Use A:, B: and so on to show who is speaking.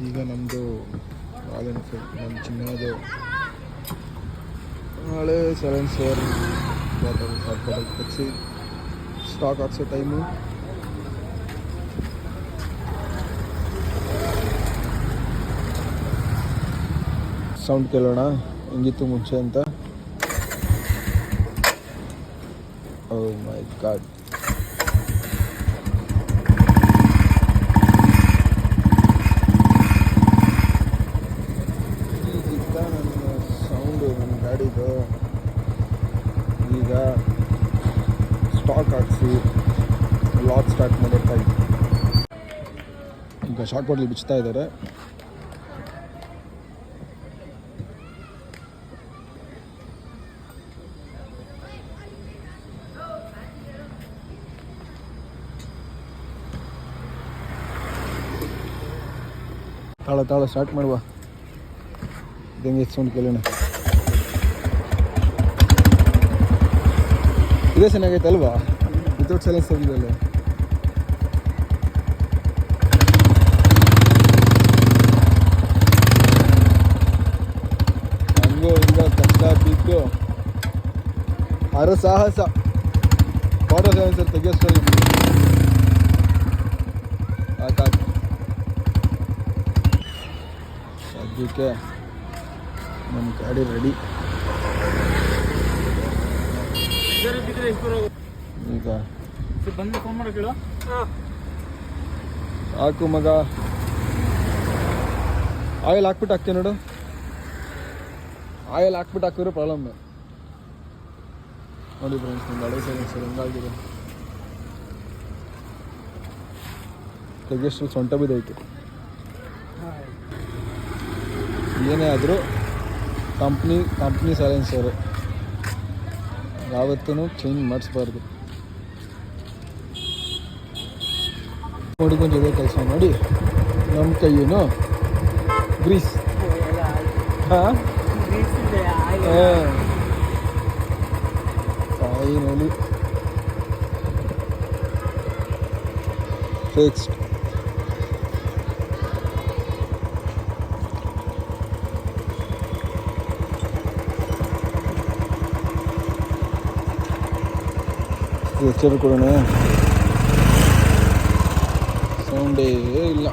A: ಈಗ ನಮ್ಮದು royal Enfield ನಮ್ಮ ಚಿನ್ನದು ನಾಳೆ ಸೈಲೆನ್ಸರ್ ತೆಗೆಸಿ ಸ್ಟಾಕ್ ಹಾಕ್ಸೋ ಟೈಮು. ಸೌಂಡ್ ಕೇಳೋಣ ಹೆಂಗಿತ್ತು ಮುಂಚೆ ಅಂತ. ಓ ಮೈ ಗಾಡ್, ನನ್ನ ಸೌಂಡು ನನ್ನ ಗಾಡಿದು. ಈಗ ಸ್ಟಾಕ್ ಹಾಕ್ಸಿ ಲಾಕ್ ಸ್ಟಾರ್ಟ್ ಮಾಡಿರ್ತಾ ಇದ್ವಿ. ಈಗ ಶಾಕ್ ಬಾಟ್ಲಿ ಬಿಚ್ತಾ ಇದ್ದಾರೆ. ತಾಳ ಸ್ಟಾರ್ಟ್ ಮಾಡುವ. ಹೆಂಗೆ ಸೌಂಡ್ ಕೇಳೋಣ. ಇದೇ ಚೆನ್ನಾಗೈತೆ ಅಲ್ವಾ? ವಿತೌಟ್ ಸೈಲೆನ್ಸ್ ಆಗಿದೆಯಲ್ಲ. ಹಂಗೋ ಹಿಂಗೋ ಕಷ್ಟ ಬಿದ್ದು ಸಾಹಸ ವಾಟರ್ ಸೈಲೆನ್ಸರ್ ತೆಗೆಯೋಷ್ಟರಲ್ಲಿ ಸಾಕಾಗಿ ಸದ್ಯಕ್ಕೆ ನಮ್ಮ ಗಾಡಿ ರೆಡಿ. ಈಗ ಹಾಕು ಮಗ, ಆಯಿಲ್ ಹಾಕ್ಬಿಟ್ಟು ಹಾಕ್ತೀವಿ ನೋಡು. ಆಯಿಲ್ ಹಾಕ್ಬಿಟ್ಟು ಹಾಕಿದ್ರೆ ಪ್ರಾಬ್ಲಮ್ ನೋಡಿ ಫ್ರೆಂಡ್ಸ್. ನಿಮ್ಮ ಹಳೆ ಸೈಲೆನ್ಸರ್ ಹೆಂಗಾಗಿದೆ, ತೆಗೆಯಷ್ಟು ಸೊಂಟ ಬಿದ್ದೈತೆ. ಏನೇ ಆದರೂ ಕಂಪ್ನಿ ಸೈಲೆನ್ಸರು ಯಾವತ್ತೂ ಚೇಂಜ್ ಮಾಡಿಸ್ಬಾರ್ದು. ನೋಡಿಕೊಂಡು ಇದೇ ಕೆಲಸ ನೋಡಿ. ನಮ್ಮ ಕೈಯೇನು ಗ್ರೀಸ್ ಫೈನಲಿ ಫಿಕ್ಸ್ಡ್. ಎಚ್ಚರ ಕೊಡೋಣ, ಸೌಂಡೇ ಇಲ್ಲ.